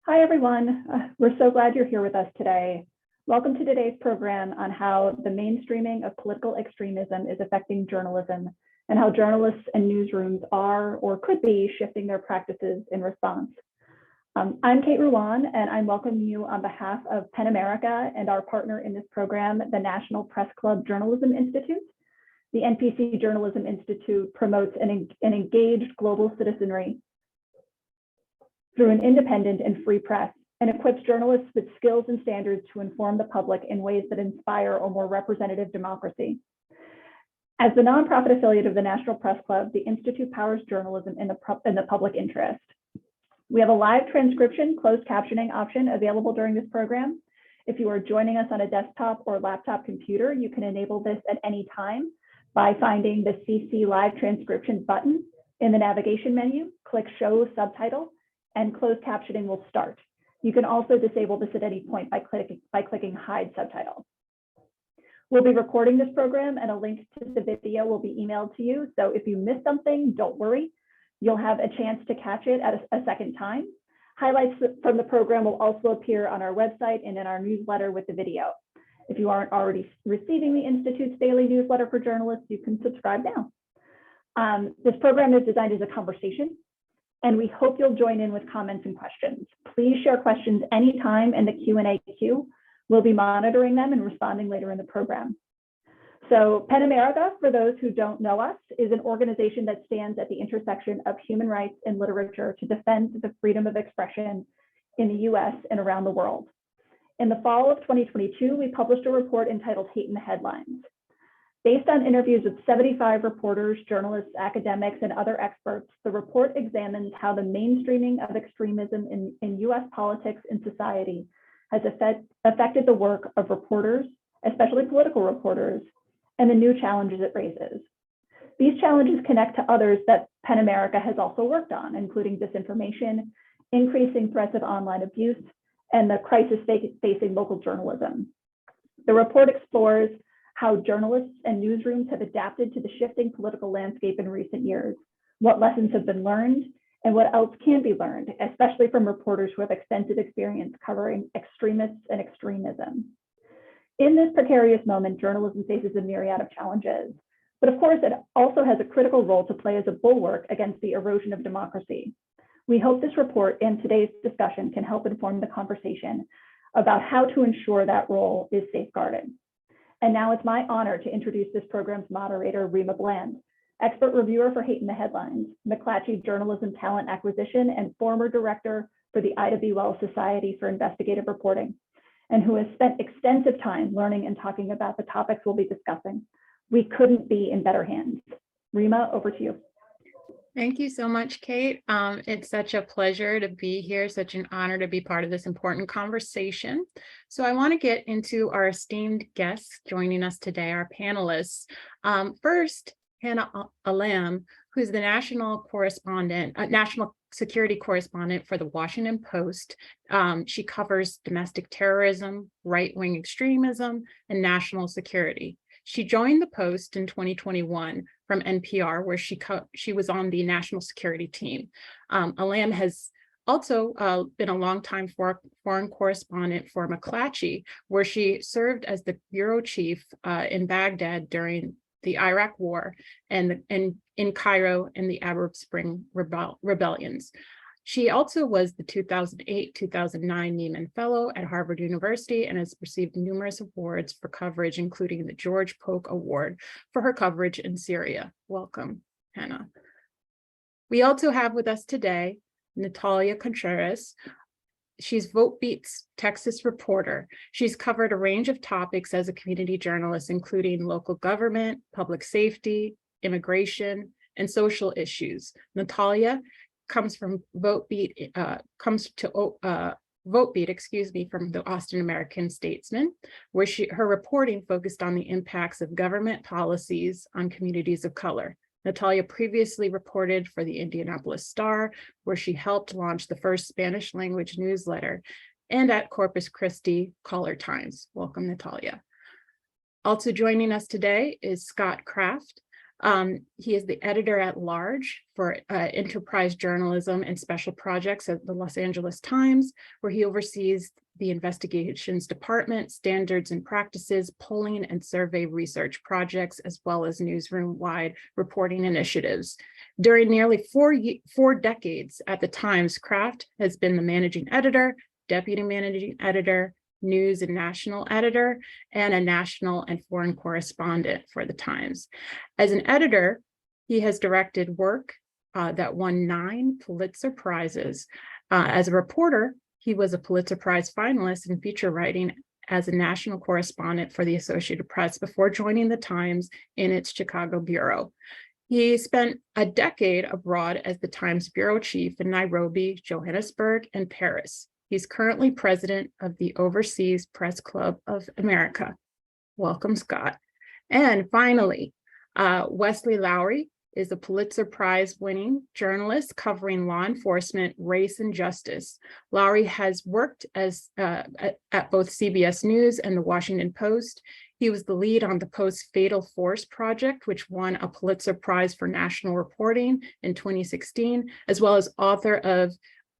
Hi, everyone. We're so glad you're here with us today. Welcome to today's program on how the mainstreaming of political extremism is affecting journalism and how journalists and newsrooms are or could be shifting their practices in response. I'm Kate Ruan, and I'm welcoming you on behalf of PEN America and our partner in this program, the National Press Club Journalism Institute. The NPC Journalism Institute promotes an engaged global citizenry through an independent and free press, and equips journalists with skills and standards to inform the public in ways that inspire a more representative democracy. As the nonprofit affiliate of the National Press Club, the Institute powers journalism in the public interest. We have a live transcription, closed captioning option available during this program. If you are joining us on a desktop or laptop computer, you can enable this at any time by finding the CC Live Transcription button in the navigation menu, click Show Subtitle, and closed captioning will start. You can also disable this at any point by clicking Hide Subtitle. We'll be recording this program and a link to the video will be emailed to you. So if you miss something, don't worry. You'll have a chance to catch it at a second time. Highlights from the program will also appear on our website and in our newsletter with the video. If you aren't already receiving the Institute's daily newsletter for journalists, you can subscribe now. This program is designed as a conversation, and we hope you'll join in with comments and questions. Please share questions anytime in the Q&A queue. We'll be monitoring them and responding later in the program. So PEN America, for those who don't know us, is an organization that stands at the intersection of human rights and literature to defend the freedom of expression in the US and around the world. In the fall of 2022, we published a report entitled Hate in the Headlines. Based on interviews with 75 reporters, journalists, academics, and other experts, the report examines how the mainstreaming of extremism in US politics and society has affected the work of reporters, especially political reporters, and the new challenges it raises. These challenges connect to others that PEN America has also worked on, including disinformation, increasing threats of online abuse, and the crisis facing local journalism. The report explores how journalists and newsrooms have adapted to the shifting political landscape in recent years, what lessons have been learned, and what else can be learned, especially from reporters who have extensive experience covering extremists and extremism. In this precarious moment, journalism faces a myriad of challenges, but of course, it also has a critical role to play as a bulwark against the erosion of democracy. We hope this report and today's discussion can help inform the conversation about how to ensure that role is safeguarded. And now it's my honor to introduce this program's moderator, Rima Bland, expert reviewer for Hate in the Headlines, McClatchy Journalism Talent Acquisition, and former director for the Ida B. Wells Society for Investigative Reporting, and who has spent extensive time learning and talking about the topics we'll be discussing. We couldn't be in better hands. Rima, over to you. Thank you so much, Kate. It's such a pleasure to be here, such an honor to be part of this important conversation. So I want to get into our esteemed guests joining us today, our panelists. First, Hannah Alam, who's the national security correspondent for the Washington Post. She covers domestic terrorism, right-wing extremism, and national security. She joined the Post in 2021 from NPR, where she was on the national security team. Alam has also been a longtime foreign correspondent for McClatchy, where she served as the bureau chief in Baghdad during the Iraq War and in Cairo in the Arab Spring rebellions. She also was the 2008-2009 Nieman Fellow at Harvard University and has received numerous awards for coverage, including the George Polk Award for her coverage in Syria. Welcome, Hannah. We also have with us today Natalia Contreras. She's VoteBeat's Texas reporter. She's covered a range of topics as a community journalist, including local government, public safety, immigration, and social issues. Natalia comes from VoteBeat, VoteBeat, from the Austin American-Statesman, where her reporting focused on the impacts of government policies on communities of color. Natalia previously reported for the Indianapolis Star, where she helped launch the first Spanish language newsletter, and at Corpus Christi Caller Times. Welcome, Natalia. Also joining us today is Scott Kraft. He is the editor-at-large for enterprise journalism and special projects at the Los Angeles Times, where he oversees the investigations department, standards and practices, polling and survey research projects, as well as newsroom-wide reporting initiatives. During nearly four decades at the Times, Kraft has been the managing editor, deputy managing editor, news and national editor, and a national and foreign correspondent for the Times. As an editor, he has directed work that won 9 Pulitzer Prizes. As a reporter, he was a Pulitzer Prize finalist in feature writing as a national correspondent for the Associated Press before joining the Times in its Chicago bureau. He spent a decade abroad as the Times bureau chief in Nairobi, Johannesburg, and Paris. He's currently president of the Overseas Press Club of America. Welcome, Scott. And finally, Wesley Lowery is a Pulitzer Prize-winning journalist covering law enforcement, race, and justice. Lowery has worked as at both CBS News and the Washington Post. He was the lead on the Post's Fatal Force project, which won a Pulitzer Prize for national reporting in 2016, as well as author of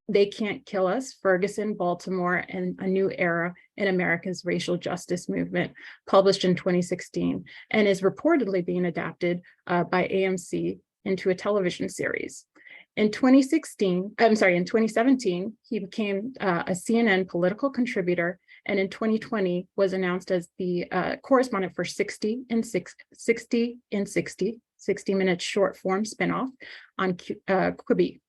They Can't Kill Us, Ferguson, Baltimore, and a New Era in America's Racial Justice Movement, published in 2016, and is reportedly being adapted by AMC into a television series. In 2017, he became a CNN political contributor, and in 2020 was announced as the correspondent for 60 Minutes short form spinoff on Quibi.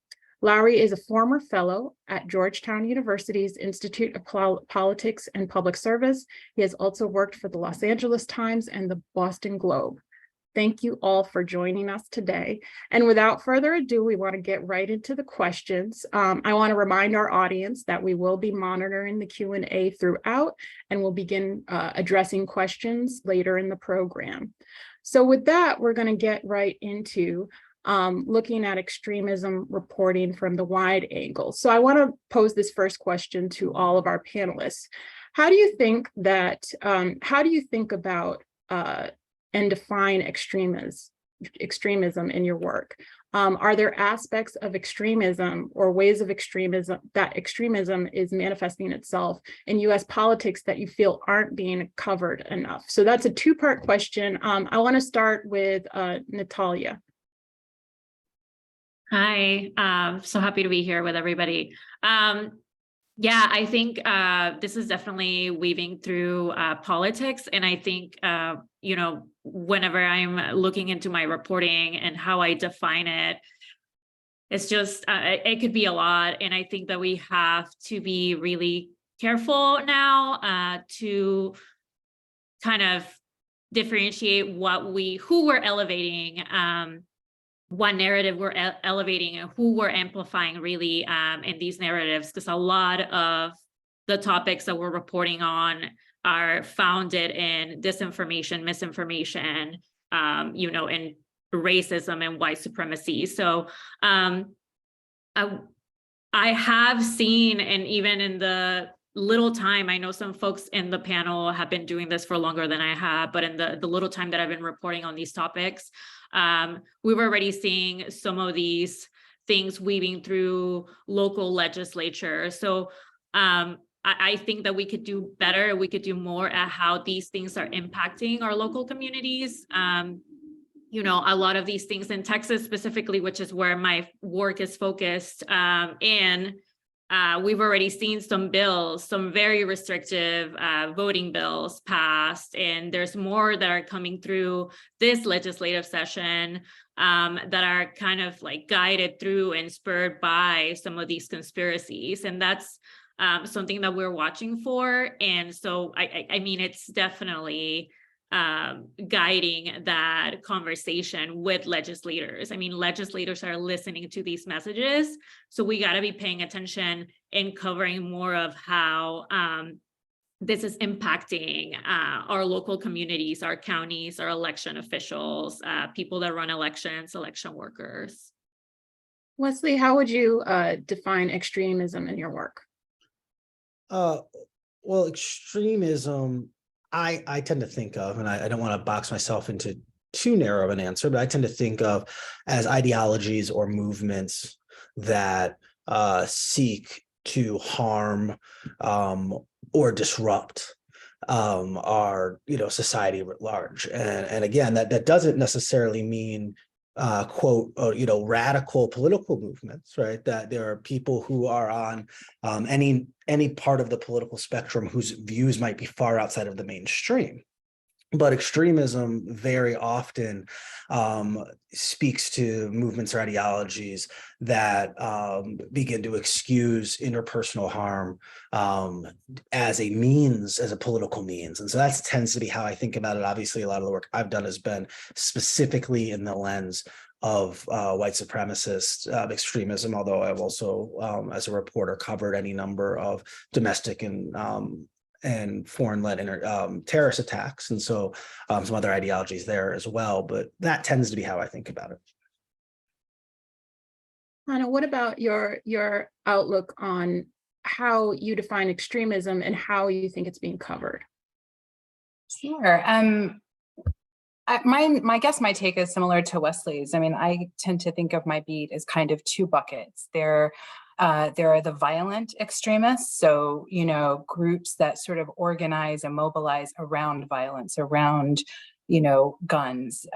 Lowery is a former fellow at Georgetown University's Institute of Politics and Public Service. He has also worked for the Los Angeles Times and the Boston Globe. Thank you all for joining us today. And without further ado, we want to get right into the questions. I want to remind our audience that we will be monitoring the Q&A throughout, and we'll begin addressing questions later in the program. So with that, we're going to get right into looking at extremism reporting from the wide angle. So I want to pose this first question to all of our panelists. How do you think about and define extremism in your work? Are there aspects of extremism or ways of extremism that extremism is manifesting itself in US politics that you feel aren't being covered enough? So that's a two-part question. I want to start with Natalia. Hi, so happy to be here with everybody. Yeah, I think this is definitely weaving through politics. And I think, whenever I'm looking into my reporting and how I define it, it's just, it could be a lot. And I think that we have to be really careful now to kind of differentiate who we're elevating, what narrative we're elevating and who we're amplifying really in these narratives, because a lot of the topics that we're reporting on are founded in disinformation, misinformation, and racism and white supremacy. So I have seen, and even in the little time, I know some folks in the panel have been doing this for longer than I have, but in the little time that I've been reporting on these topics, we were already seeing some of these things weaving through local legislature. So I think that we could do better. We could do more at how these things are impacting our local communities. A lot of these things in Texas specifically, which is where my work is focused, we've already seen some bills, some very restrictive voting bills passed, and there's more that are coming through this legislative session that are kind of like guided through and spurred by some of these conspiracies. And that's something that we're watching for. And so, I mean, it's definitely guiding that conversation with legislators. I mean, legislators are listening to these messages. So we got to be paying attention and covering more of how this is impacting our local communities, our counties, our election officials, people that run elections, election workers. Wesley, how would you define extremism in your work? Well, extremism, I tend to think of, and I don't want to box myself into too narrow of an answer, but I tend to think of as ideologies or movements that seek to harm or disrupt our society writ large. And again, that doesn't necessarily mean quote radical political movements, right? That there are people who are on any part of the political spectrum whose views might be far outside of the mainstream. But extremism very often speaks to movements or ideologies that begin to excuse interpersonal harm as a political means. And so that tends to be how I think about it. Obviously, a lot of the work I've done has been specifically in the lens of white supremacist extremism, although I've also, as a reporter, covered any number of domestic and foreign-led terrorist attacks, and so some other ideologies there as well. But that tends to be how I think about it. Hannah, what about your outlook on how you define extremism and how you think it's being covered? Sure. My guess, my take is similar to Wesley's. I mean, I tend to think of my beat as kind of two buckets. There are the violent extremists, so groups that sort of organize and mobilize around violence, around guns,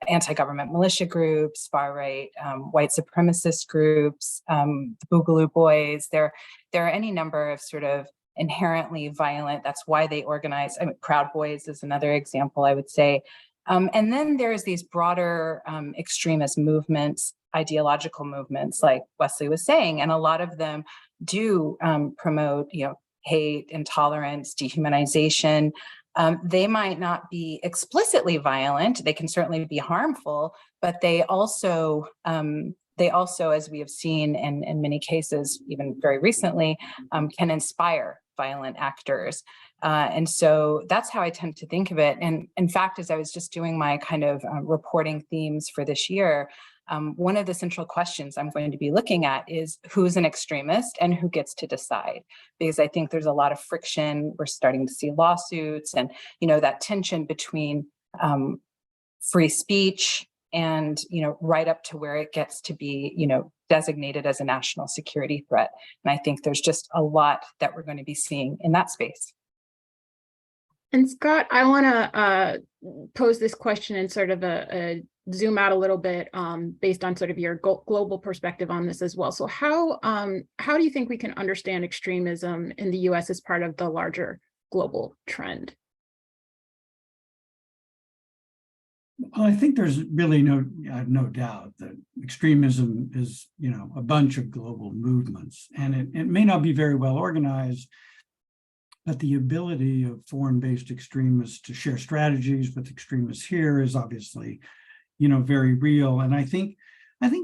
anti-government militia groups, far-right white supremacist groups, the Boogaloo Boys. There are any number of sort of inherently violent. That's why they organize. I mean, Proud Boys is another example, I would say. And then there's these broader extremist movements, ideological movements, like Wesley was saying, and a lot of them do promote, hate, intolerance, dehumanization. They might not be explicitly violent; they can certainly be harmful, but they also, as we have seen in many cases, even very recently, can inspire violent actors. And so that's how I tend to think of it. And in fact, as I was just doing my kind of reporting themes for this year, one of the central questions I'm going to be looking at is who's an extremist and who gets to decide, because I think there's a lot of friction. We're starting to see lawsuits and, that tension between free speech and, right up to where it gets to be, designated as a national security threat. And I think there's just a lot that we're going to be seeing in that space. And Scott, I want to pose this question and sort of a zoom out a little bit based on sort of your global perspective on this as well. So how do you think we can understand extremism in the US as part of the larger global trend? Well, I think there's really no doubt that extremism is, a bunch of global movements, and it may not be very well organized, but the ability of foreign-based extremists to share strategies with extremists here is obviously, very real. And I think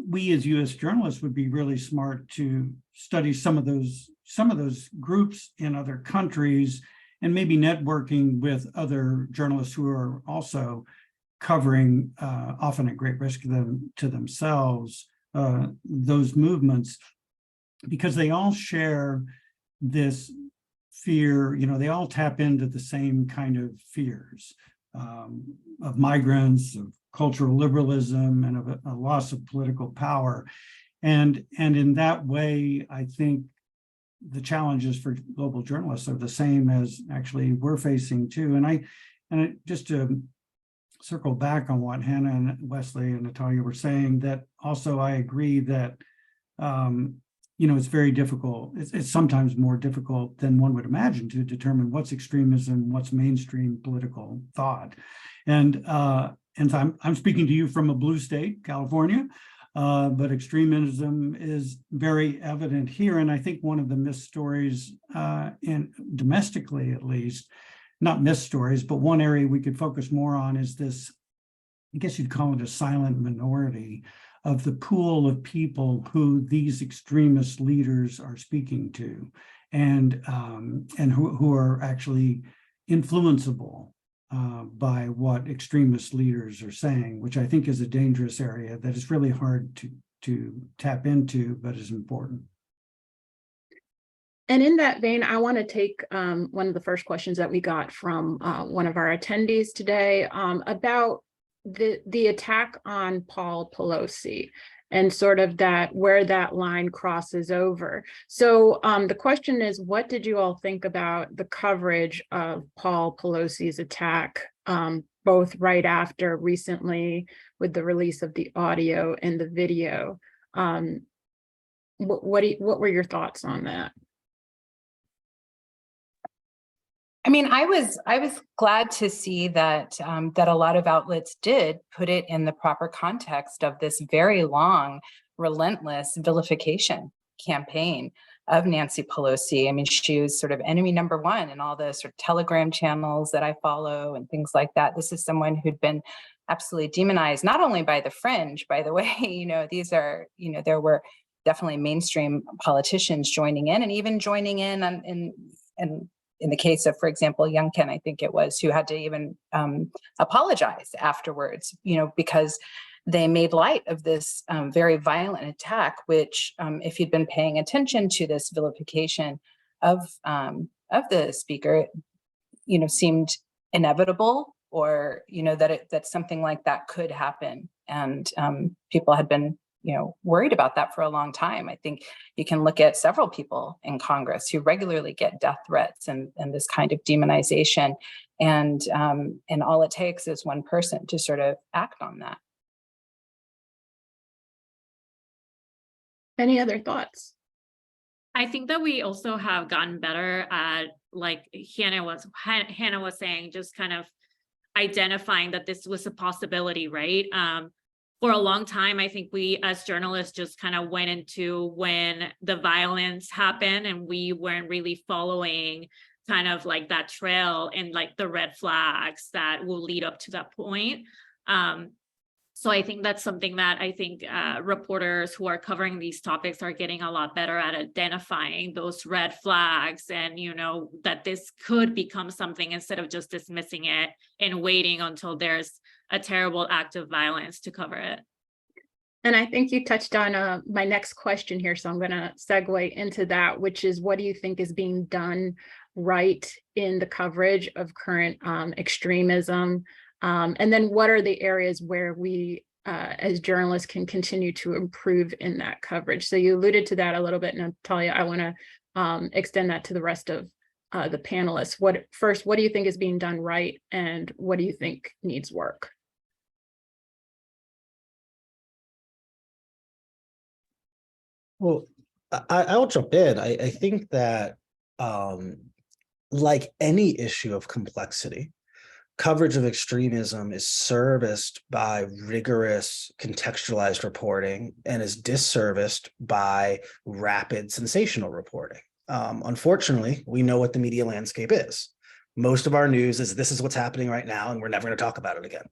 we as U.S. journalists would be really smart to study some of those groups in other countries, and maybe networking with other journalists who are also covering, often at great risk to themselves, those movements, because they all share this fear. They all tap into the same kind of fears of migrants, of cultural liberalism, and of a loss of political power. And in that way, I think the challenges for global journalists are the same as actually we're facing too. And just to circle back on what Hannah and Wesley and Natalia were saying, that also I agree that it's very difficult. It's sometimes more difficult than one would imagine to determine what's extremism, what's mainstream political thought. And so I'm speaking to you from a blue state, California, but extremism is very evident here. And I think one of the missed stories, domestically at least, not missed stories, but one area we could focus more on is this, I guess you'd call it a silent minority of the pool of people who these extremist leaders are speaking to, and who are actually influenceable by what extremist leaders are saying, which I think is a dangerous area that is really hard to tap into, but is important. And in that vein, I want to take one of the first questions that we got from one of our attendees today about the attack on Paul Pelosi and sort of that where that line crosses over. So the question is, what did you all think about the coverage of Paul Pelosi's attack, both right after recently with the release of the audio and the video? What were your thoughts on that? I mean, I was glad to see that that a lot of outlets did put it in the proper context of this very long, relentless vilification campaign of Nancy Pelosi. I mean, she was sort of enemy number one in all the sort of Telegram channels that I follow and things like that. This is someone who'd been absolutely demonized, not only by the fringe, by the way. These are, there were definitely mainstream politicians joining in, and even joining in in the case of, for example, Youngkin, I think it was, who had to even apologize afterwards, because they made light of this very violent attack, which, if you'd been paying attention to this vilification of the speaker, seemed inevitable, or that something like that could happen, and people had been worried about that for a long time. I think you can look at several people in Congress who regularly get death threats and this kind of demonization, and all it takes is one person to sort of act on that. Any other thoughts? I think that we also have gotten better at, like Hannah was saying, just kind of identifying that this was a possibility, right? For a long time, I think we as journalists just kind of went into when the violence happened, and we weren't really following kind of like that trail and like the red flags that will lead up to that point. So I think that's something that I think reporters who are covering these topics are getting a lot better at identifying those red flags, and that this could become something instead of just dismissing it and waiting until there's a terrible act of violence to cover it. And I think you touched on my next question here, so I'm going to segue into that, which is, what do you think is being done right in the coverage of current extremism? And then what are the areas where we as journalists can continue to improve in that coverage? So you alluded to that a little bit, Natalia. I want to extend that to the rest of the panelists. What do you think is being done right, and what do you think needs work? Well, I'll jump in. I think that like any issue of complexity, coverage of extremism is serviced by rigorous contextualized reporting and is disserviced by rapid sensational reporting. Unfortunately, we know what the media landscape is. Most of our news is this is what's happening right now, and we're never going to talk about it again.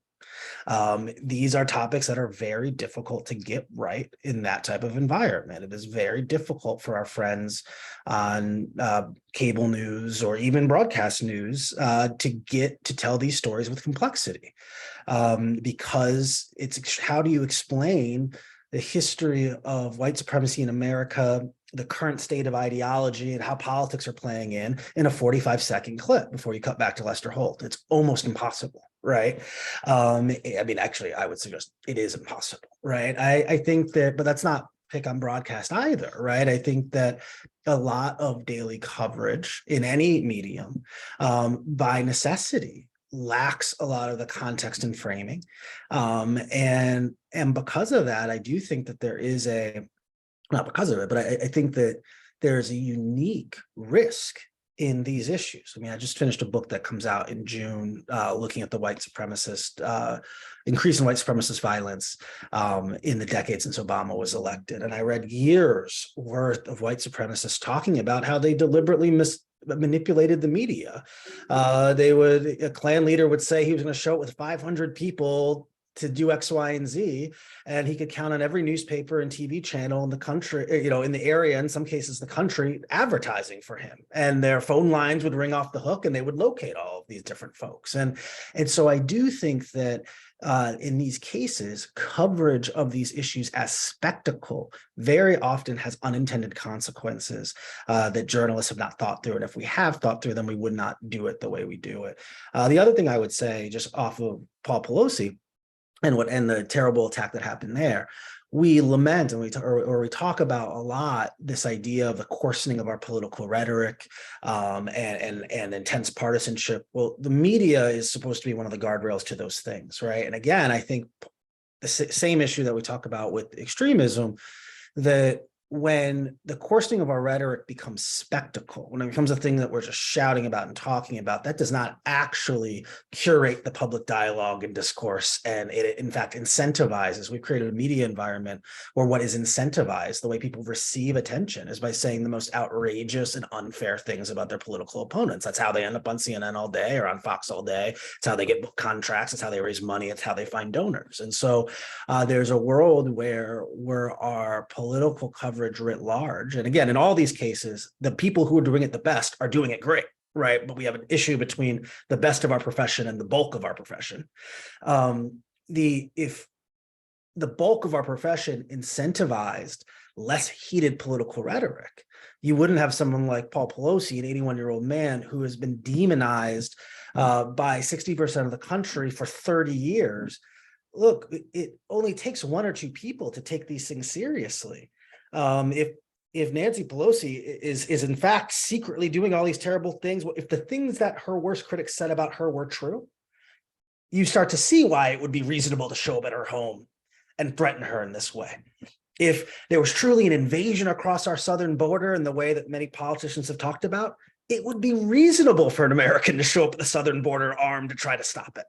These are topics that are very difficult to get right in that type of environment. It is very difficult for our friends on cable news or even broadcast news to tell these stories with complexity, because it's how do you explain the history of white supremacy in America, the current state of ideology, and how politics are playing in a 45-second clip before you cut back to Lester Holt. It's almost impossible, right? I mean, actually, I would suggest it is impossible, right? I think that, but that's not pick on broadcast either, right? I think that a lot of daily coverage in any medium, by necessity, lacks a lot of the context and framing. And because of that, I do think that there is not because of it, but I think that there's a unique risk in these issues. I mean, I just finished a book that comes out in June, looking at the increase in white supremacist violence in the decade since Obama was elected. And I read years worth of white supremacists talking about how they deliberately manipulated the media. A Klan leader would say he was going to show it with 500 people to do X, Y, and Z, and he could count on every newspaper and TV channel in the country, in the area, in some cases the country, advertising for him, and their phone lines would ring off the hook, and they would locate all of these different folks. And so I do think that in these cases, coverage of these issues as spectacle very often has unintended consequences that journalists have not thought through. And if we have thought through them, we would not do it the way we do it. The other thing I would say, just off of Paul Pelosi, and the terrible attack that happened there. We lament and we talk about a lot this idea of the coarsening of our political rhetoric and intense partisanship. Well, the media is supposed to be one of the guardrails to those things, right? And again, I think the same issue that we talk about with extremism, that when the coarsening of our rhetoric becomes spectacle, when it becomes a thing that we're just shouting about and talking about, that does not actually curate the public dialogue and discourse. And it, in fact, incentivizes. We've created a media environment where what is incentivized, the way people receive attention, is by saying the most outrageous and unfair things about their political opponents. That's how they end up on CNN all day or on Fox all day. It's how they get book contracts. It's how they raise money. It's how they find donors. And so there's a world where our political coverage writ large, and again, in all these cases, the people who are doing it the best are doing it great, right? But we have an issue between the best of our profession and the bulk of our profession. If the bulk of our profession incentivized less heated political rhetoric, you wouldn't have someone like Paul Pelosi, an 81-year-old man who has been demonized by 60% of the country for 30 years. Look, it only takes one or two people to take these things seriously. If Nancy Pelosi is in fact secretly doing all these terrible things, if the things that her worst critics said about her were true, you start to see why it would be reasonable to show up at her home and threaten her in this way. If there was truly an invasion across our southern border in the way that many politicians have talked about, it would be reasonable for an American to show up at the southern border armed to try to stop it.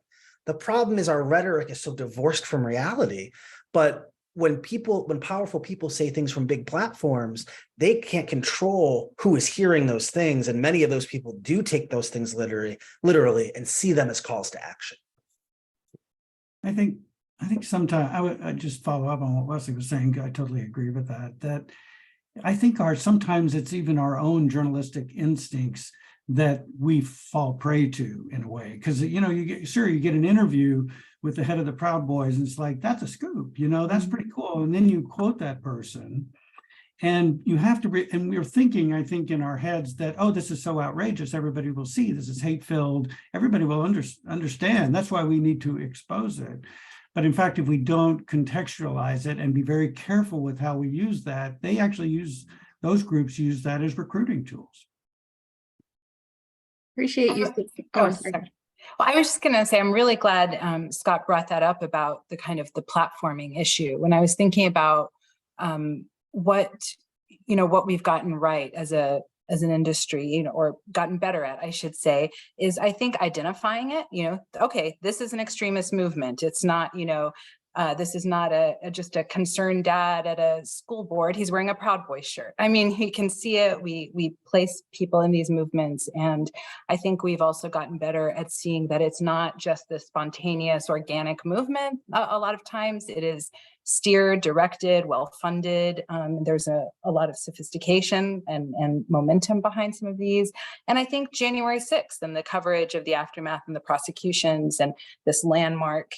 The problem is our rhetoric is so divorced from reality. But when powerful people say things from big platforms, they can't control who is hearing those things. And many of those people do take those things literally and see them as calls to action. I think sometimes I just follow up on what Wesley was saying. I totally agree with that. That I think sometimes it's even our own journalistic instincts that we fall prey to in a way, because you get an interview with the head of the Proud Boys, and it's like, that's a scoop, that's pretty cool. And then you quote that person, and you have to, and we're thinking, I think, in our heads that, oh, this is so outrageous, everybody will see, this is hate-filled, everybody will understand, that's why we need to expose it. But in fact, if we don't contextualize it and be very careful with how we use that, those groups use that as recruiting tools. Appreciate you. Oh, sorry. Well, I was just going to say, I'm really glad Scott brought that up about the kind of the platforming issue. When I was thinking about what we've gotten right as an industry, or gotten better at, I should say, is I think identifying it. Okay, this is an extremist movement. It's not, this is not just a concerned dad at a school board. He's wearing a Proud Boys shirt. I mean, he can see it. We place people in these movements. And I think we've also gotten better at seeing that it's not just this spontaneous, organic movement. A lot of times it is steered, directed, well-funded. There's a lot of sophistication and momentum behind some of these. And I think January 6th and the coverage of the aftermath and the prosecutions and this landmark,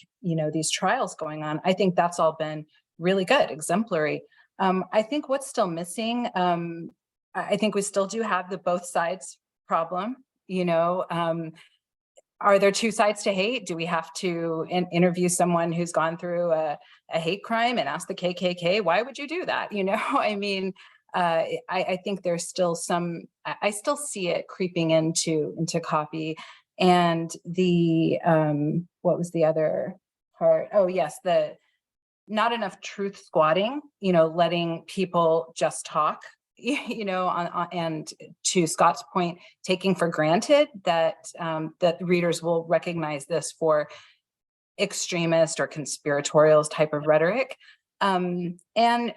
these trials going on, I think that's all been really good, exemplary. I think what's still missing, I think we still do have the both sides problem, are there two sides to hate? Do we have to interview someone who's gone through a hate crime and ask the KKK, why would you do that? I mean, I think there's still I still see it creeping into copy. And the, what was the other part? Oh, yes, the not enough truth squatting, letting people just talk. And to Scott's point, taking for granted that that readers will recognize this for extremist or conspiratorial type of rhetoric, and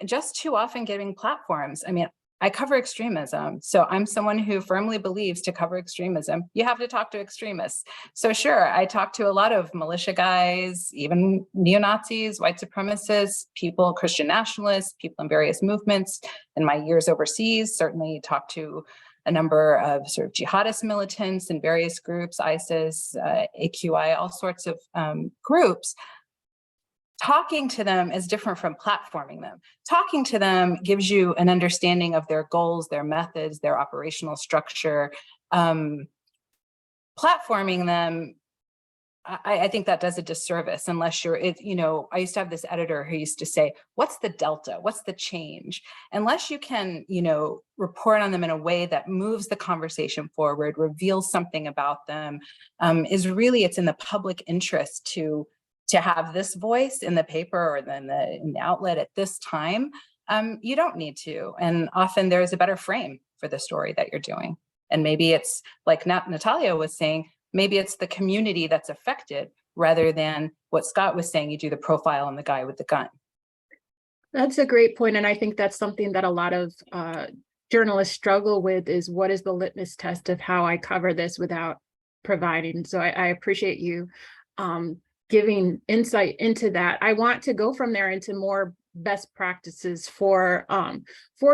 just too often giving platforms. I mean, I cover extremism, so I'm someone who firmly believes to cover extremism, you have to talk to extremists. So sure, I talk to a lot of militia guys, even neo-Nazis, white supremacists, people, Christian nationalists, people in various movements. In my years overseas, certainly talked to a number of sort of jihadist militants in various groups, ISIS, AQI, all sorts of groups. Talking to them is different from platforming them. Talking to them gives you an understanding of their goals, their methods, their operational structure. Platforming them I think that does a disservice unless you're, I used to have this editor who used to say, what's the delta? What's the change? Unless you can, report on them in a way that moves the conversation forward, reveals something about them, it's in the public interest to have this voice in the paper or then in the outlet at this time. You don't need to. And often there's a better frame for the story that you're doing. And maybe it's like Natalia was saying, maybe it's the community that's affected rather than what Scott was saying, you do the profile on the guy with the gun. That's a great point. And I think that's something that a lot of journalists struggle with is what is the litmus test of how I cover this without providing. So I appreciate you giving insight into that. I want to go from there into more best practices for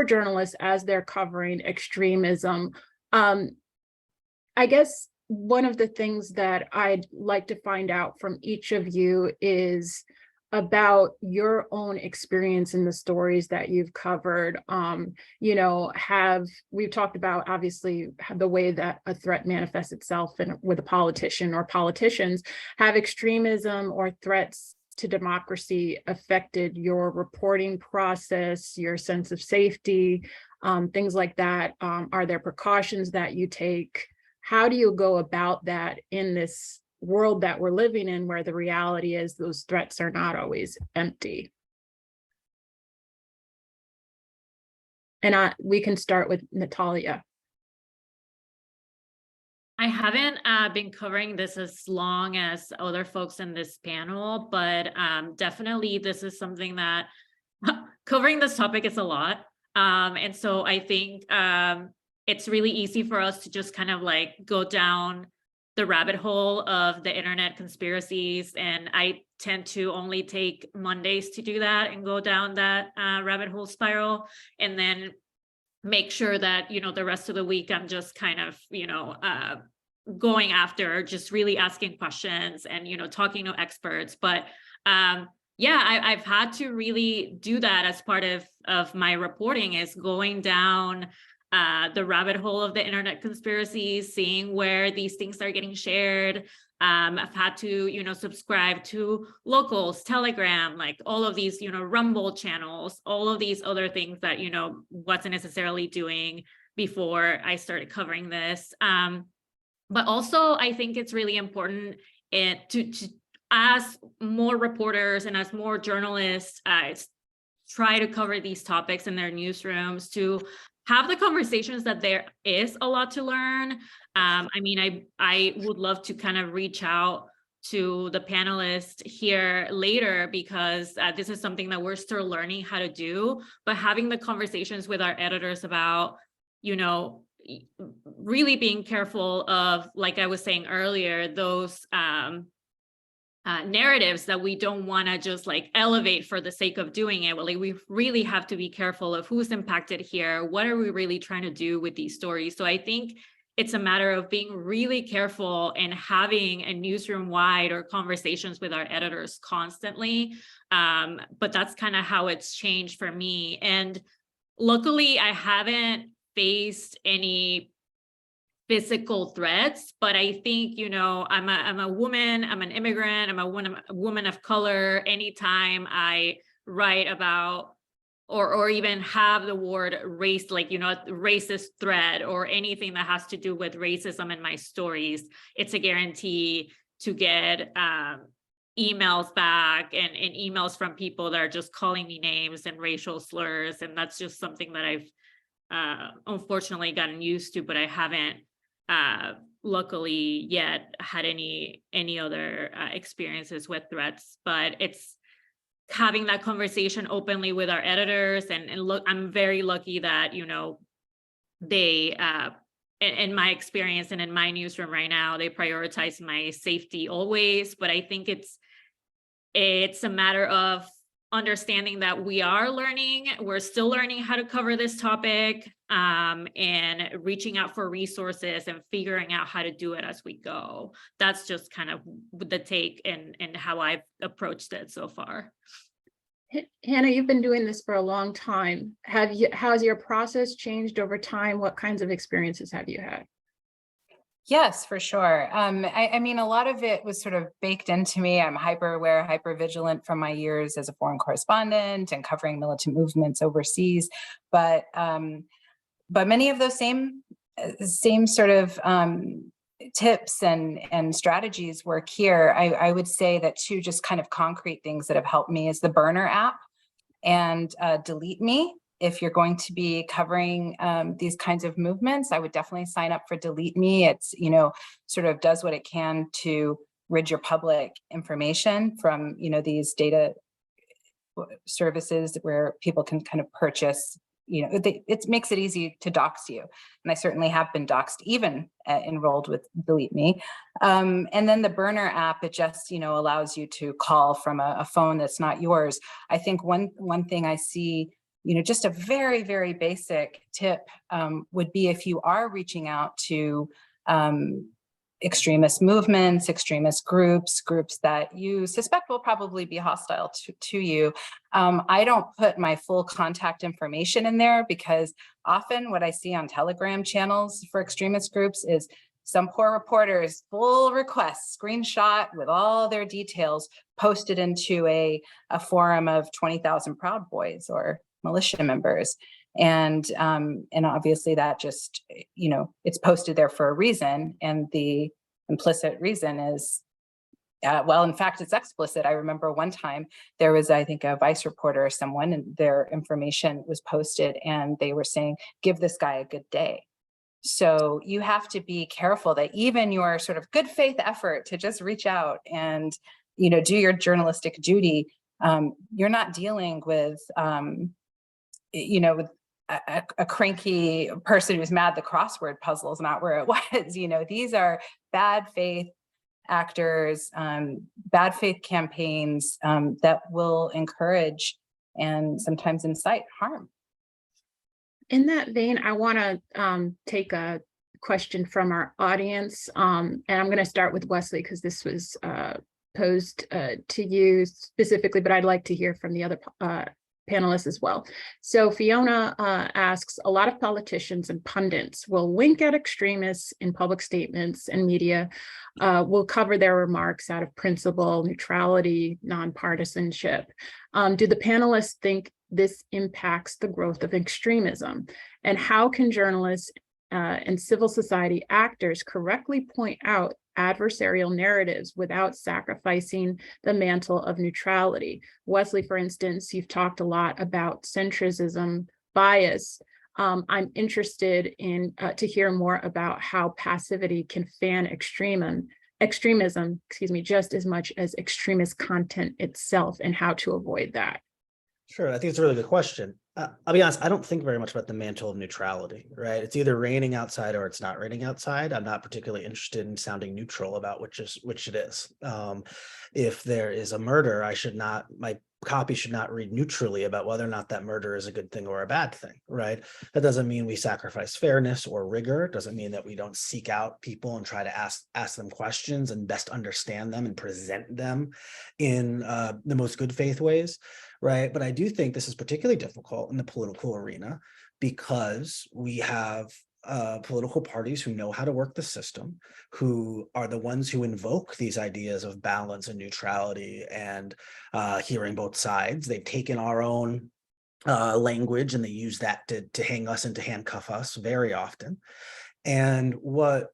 journalists as they're covering extremism. I guess one of the things that I'd like to find out from each of you is about your own experience in the stories that you've covered. We've talked about obviously the way that a threat manifests itself with a politician or politicians. Have extremism or threats to democracy affected your reporting process, your sense of safety, things like that? Are there precautions that you take? How do you go about that in this world that we're living in, where the reality is those threats are not always empty? And we can start with Natalia. I haven't been covering this as long as other folks in this panel, but definitely this is something that covering this topic is a lot. And so I think it's really easy for us to just kind of like go down the rabbit hole of the internet conspiracies. And I tend to only take Mondays to do that and go down that rabbit hole spiral, and then make sure that, the rest of the week I'm just kind of, going after just really asking questions and, talking to experts. But I've had to really do that as part of my reporting, is going down the rabbit hole of the internet conspiracies, seeing where these things are getting shared. I've had to, subscribe to Locals, Telegram, like all of these, Rumble channels, all of these other things that, wasn't necessarily doing before I started covering this. But also I think it's really important to as more reporters and as more journalists try to cover these topics in their newsrooms, to have the conversations that there is a lot to learn. I would love to kind of reach out to the panelists here later, because this is something that we're still learning how to do, but having the conversations with our editors about, really being careful of, like I was saying earlier, those narratives that we don't want to just like elevate for the sake of doing it. Well, like, we really have to be careful of who's impacted here. What are we really trying to do with these stories? So I think it's a matter of being really careful and having a newsroom wide or conversations with our editors constantly. But that's kind of how it's changed for me. And luckily, I haven't faced any physical threats, but I think, I'm a woman, I'm an immigrant, I'm a woman of color. Anytime I write about or even have the word race, like, racist threat or anything that has to do with racism in my stories, it's a guarantee to get emails back and emails from people that are just calling me names and racial slurs. And that's just something that I've unfortunately gotten used to, but I haven't luckily yet had any other experiences with threats. But it's having that conversation openly with our editors, and look, I'm very lucky that, they in my experience and in my newsroom right now, they prioritize my safety always. But I think it's a matter of understanding that we're still learning how to cover this topic, and reaching out for resources and figuring out how to do it as we go. That's just kind of the take and how I've approached it so far. Hannah, you've been doing this for a long time. Has your process changed over time? What kinds of experiences have you had? Yes, for sure. I mean, a lot of it was sort of baked into me. I'm hyper aware, hyper vigilant from my years as a foreign correspondent and covering militant movements overseas. But many of those same sort of tips and strategies work here. I would say that two just kind of concrete things that have helped me is the Burner app and Delete Me. If you're going to be covering these kinds of movements, I would definitely sign up for Delete Me. It's, you know, sort of does what it can to rid your public information from, you know, these data services where people can kind of purchase, you know, it makes it easy to dox you. And I certainly have been doxed, even enrolled with Delete Me. And then the Burner app, it just, you know, allows you to call from a phone that's not yours. I think one thing I see, you know, just a very, very basic tip would be if you are reaching out to extremist movements, extremist groups that you suspect will probably be hostile to you. I don't put my full contact information in there because often what I see on Telegram channels for extremist groups is some poor reporter's full request, screenshot with all their details posted into a forum of 20,000 Proud Boys or militia members. And obviously that just, you know, it's posted there for a reason. And the implicit reason is, well, in fact, it's explicit. I remember one time there was, I think, a Vice reporter or someone, and their information was posted and they were saying, give this guy a good day. So you have to be careful that even your sort of good faith effort to just reach out and, you know, do your journalistic duty, you're not dealing with, you know, with a cranky person who's mad the crossword puzzle is not where it was. You know, these are bad faith actors, bad faith campaigns that will encourage and sometimes incite harm. In that vein, I want to take a question from our audience, and I'm going to start with Wesley because this was posed to you specifically, but I'd like to hear from the other panelists as well. So Fiona asks, a lot of politicians and pundits will wink at extremists in public statements, and media will cover their remarks out of principle, neutrality, nonpartisanship. Do the panelists think this impacts the growth of extremism? And how can journalists and civil society actors correctly point out adversarial narratives without sacrificing the mantle of neutrality? Wesley, for instance, you've talked a lot about centrism bias. I'm interested in to hear more about how passivity can fan extremism, just as much as extremist content itself, and how to avoid that. Sure, I think it's a really good question. I'll be honest, I don't think very much about the mantle of neutrality, right? It's either raining outside or it's not raining outside. I'm not particularly interested in sounding neutral about which it is. If there is a murder, my copy should not read neutrally about whether or not that murder is a good thing or a bad thing, right? That doesn't mean we sacrifice fairness or rigor. It doesn't mean that we don't seek out people and try to ask them questions and best understand them and present them in the most good faith ways, right? But I do think this is particularly difficult in the political arena because we have political parties who know how to work the system, who are the ones who invoke these ideas of balance and neutrality and hearing both sides. They've taken our own language and they use that to hang us and to handcuff us very often. And what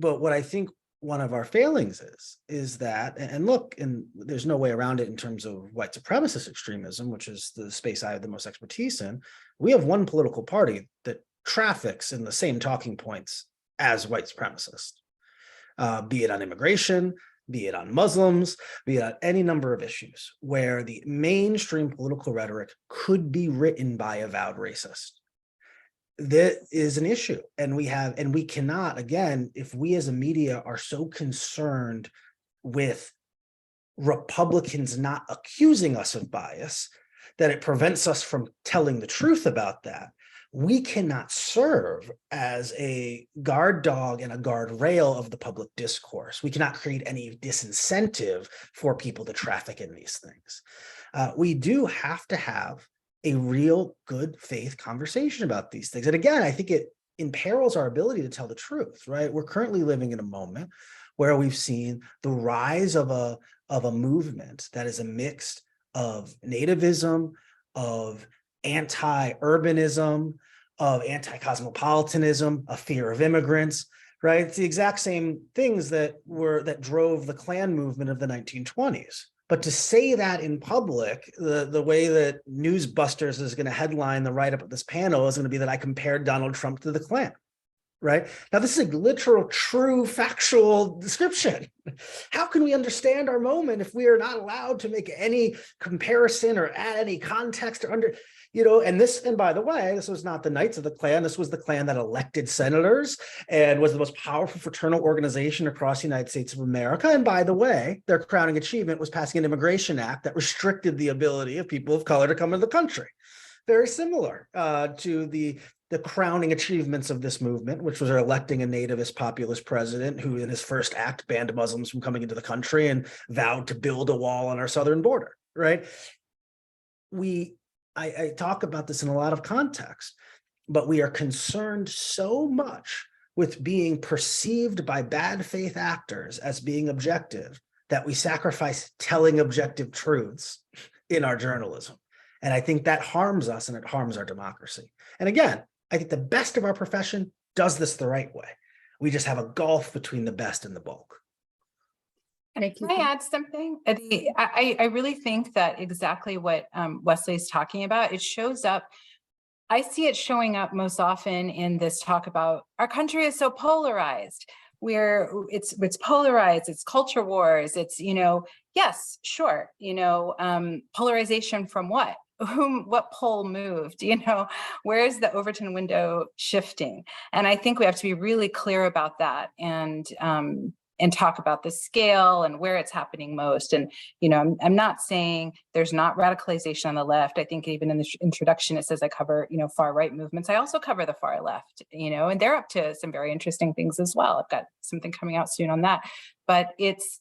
I think one of our failings is that, and look, and there's no way around it in terms of white supremacist extremism, which is the space I have the most expertise in. We have one political party that traffics in the same talking points as white supremacists, be it on immigration, be it on Muslims, be it on any number of issues where the mainstream political rhetoric could be written by avowed racists. That is an issue, and we cannot, again, if we as a media are so concerned with Republicans not accusing us of bias that it prevents us from telling the truth about that, we cannot serve as a guard dog and a guardrail of the public discourse. We cannot create any disincentive for people to traffic in these things. We do have to have a real good faith conversation about these things. And again, I think imperils our ability to tell the truth, right? We're currently living in a moment where we've seen the rise of a movement that is a mix of nativism, of anti-urbanism, of anti-cosmopolitanism, a fear of immigrants, right? It's the exact same things that drove the Klan movement of the 1920s. But to say that in public, the way that Newsbusters is going to headline the write-up of this panel is going to be that I compared Donald Trump to the Klan, right? Now, this is a literal, true, factual description. How can we understand our moment if we are not allowed to make any comparison or add any context or and by the way, this was not the Knights of the Klan. This was the Klan that elected senators and was the most powerful fraternal organization across the United States of America. And by the way, their crowning achievement was passing an immigration act that restricted the ability of people of color to come into the country. Very similar to the crowning achievements of this movement, which was electing a nativist populist president who in his first act banned Muslims from coming into the country and vowed to build a wall on our southern border, right? I talk about this in a lot of context, but we are concerned so much with being perceived by bad faith actors as being objective that we sacrifice telling objective truths in our journalism. And I think that harms us and it harms our democracy. And again, I think the best of our profession does this the right way. We just have a gulf between the best and the bulk. Can I add something? I really think that exactly what Wesley's talking about, it shows up. I see it showing up most often in this talk about our country is so polarized. It's polarized, it's culture wars, it's, yes, sure, polarization from what? What pole moved, where's the Overton window shifting? And I think we have to be really clear about that and talk about the scale and where it's happening most. And, I'm not saying there's not radicalization on the left. I think even in the introduction, it says I cover, far right movements. I also cover the far left, and they're up to some very interesting things as well. I've got something coming out soon on that. But it's,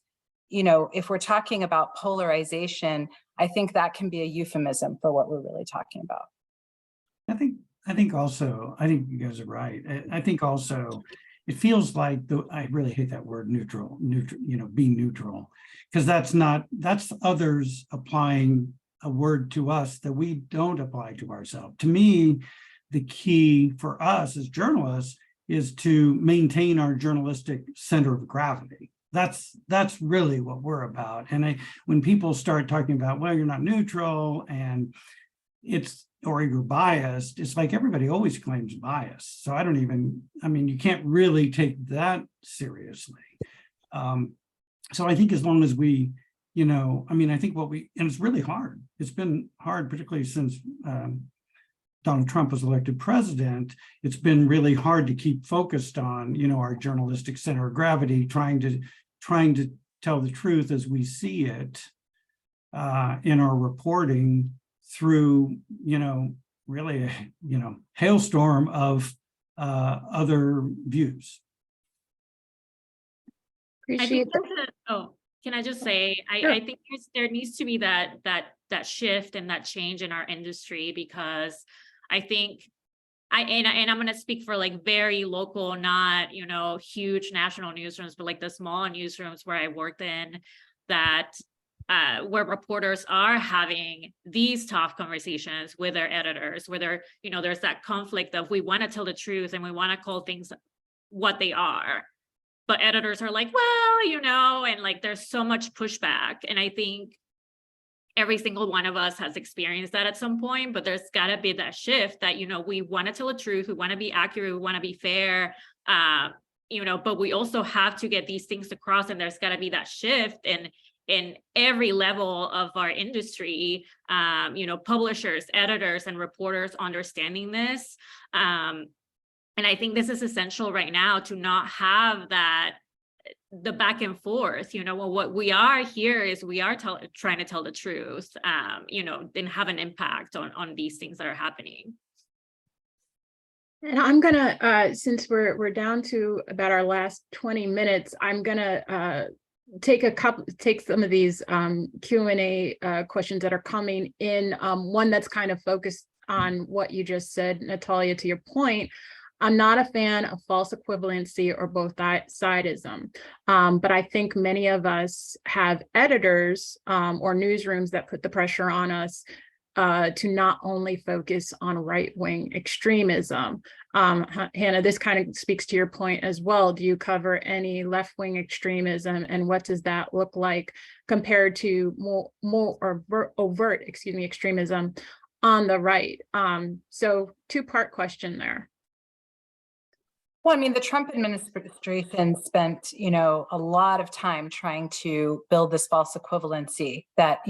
if we're talking about polarization, I think that can be a euphemism for what we're really talking about. I think also, I think you guys are right. I think also, it feels like I really hate that word neutral, being neutral, because that's others applying a word to us that we don't apply to ourselves. To me, the key for us as journalists is to maintain our journalistic center of gravity. That's really what we're about. And when people start talking about, well, you're not neutral and or you're biased, it's like everybody always claims bias. So you can't really take that seriously. So I think as long as we, I think and it's really hard. It's been hard, particularly since Donald Trump was elected president. It's been really hard to keep focused on, our journalistic center of gravity, trying to tell the truth as we see it in our reporting through, really, hailstorm of other views. Appreciate that. Can I just say, Sure. I think there needs to be that shift and that change in our industry, because I think and I'm going to speak for like very local, not, huge national newsrooms, but like the small newsrooms where I worked in, that where reporters are having these tough conversations with their editors, where there's that conflict of we want to tell the truth and we want to call things what they are, but editors are like, well, and like there's so much pushback. And I think every single one of us has experienced that at some point, but there's got to be that shift that, we want to tell the truth, we want to be accurate, we want to be fair, but we also have to get these things across, and there's got to be that shift in every level of our industry, publishers, editors, and reporters understanding this. And I think this is essential right now to not have the back and forth. What we are here is we are trying to tell the truth, and have an impact on these things that are happening. And I'm gonna, since we're down to about our last 20 minutes, I'm gonna take some of these Q&A questions that are coming in. One that's kind of focused on what you just said, Natalia, to your point. I'm not a fan of false equivalency or both sidism, but I think many of us have editors or newsrooms that put the pressure on us to not only focus on right-wing extremism. Hannah, this kind of speaks to your point as well. Do you cover any left-wing extremism, and what does that look like compared to more overt, extremism on the right? So two-part question there. Well, I mean, the Trump administration spent, a lot of time trying to build this false equivalency that,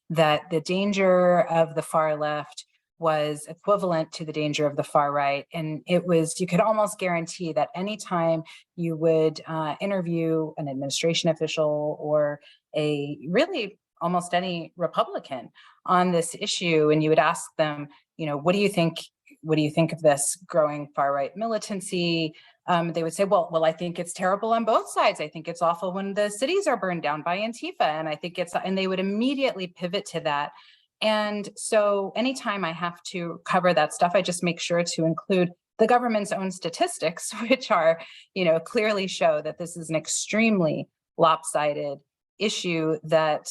that the danger of the far left was equivalent to the danger of the far right. And it was, you could almost guarantee that anytime you would interview an administration official or really almost any Republican on this issue, and you would ask them, what do you think of this growing far right militancy? They would say, well, I think it's terrible on both sides. I think it's awful when the cities are burned down by Antifa. And I think and they would immediately pivot to that. And so anytime I have to cover that stuff, I just make sure to include the government's own statistics, which are, clearly show that this is an extremely lopsided issue, that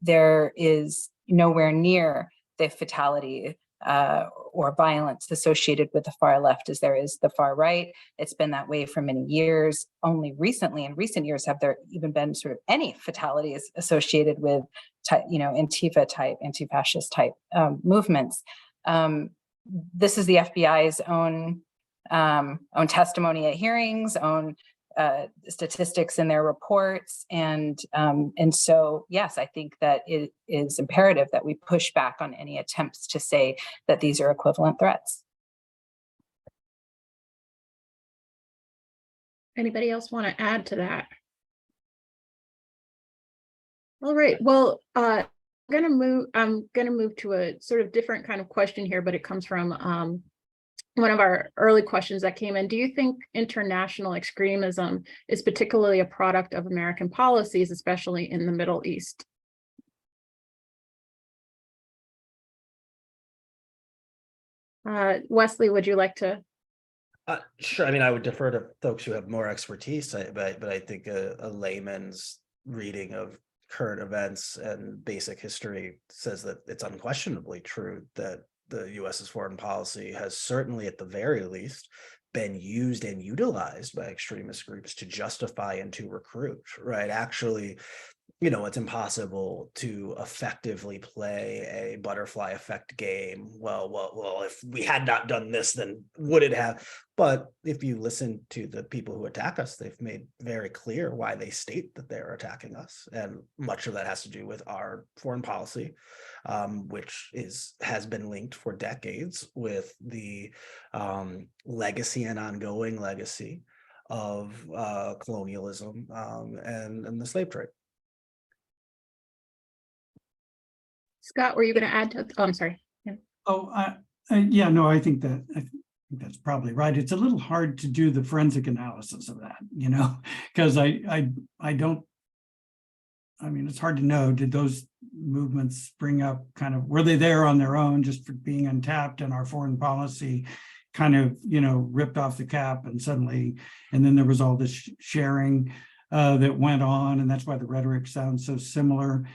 there is nowhere near the fatality or violence associated with the far left as there is the far right. It's been that way for many years. Only recently, in recent years, have there even been sort of any fatalities associated with, Antifa type, anti-fascist type movements. This is the FBI's own testimony at hearings, own statistics in their reports. And so, yes, I think that it is imperative that we push back on any attempts to say that these are equivalent threats. Anybody else want to add to that? All right, well, I'm gonna move to a sort of different kind of question here, but it comes from one of our early questions that came in. Do you think international extremism is particularly a product of American policies, especially in the Middle East? Wesley, would you like to? Sure. I mean, I would defer to folks who have more expertise, but I think a layman's reading of current events and basic history says that it's unquestionably true that the US's foreign policy has certainly, at the very least, been used and utilized by extremist groups to justify and to recruit, right? Actually, it's impossible to effectively play a butterfly effect game. Well, if we had not done this, then would it have? But if you listen to the people who attack us, they've made very clear why they state that they're attacking us. And much of that has to do with our foreign policy, which has been linked for decades with the legacy and ongoing legacy of colonialism and the slave trade. Scott, were you going to add to? Oh, I'm sorry. Yeah. Yeah, no, I think that's probably right. It's a little hard to do the forensic analysis of that, because I don't. I mean, it's hard to know. Did those movements spring up were they there on their own, just for being untapped, and our foreign policy kind of, ripped off the cap, and then there was all this sharing that went on, and that's why the rhetoric sounds so similar.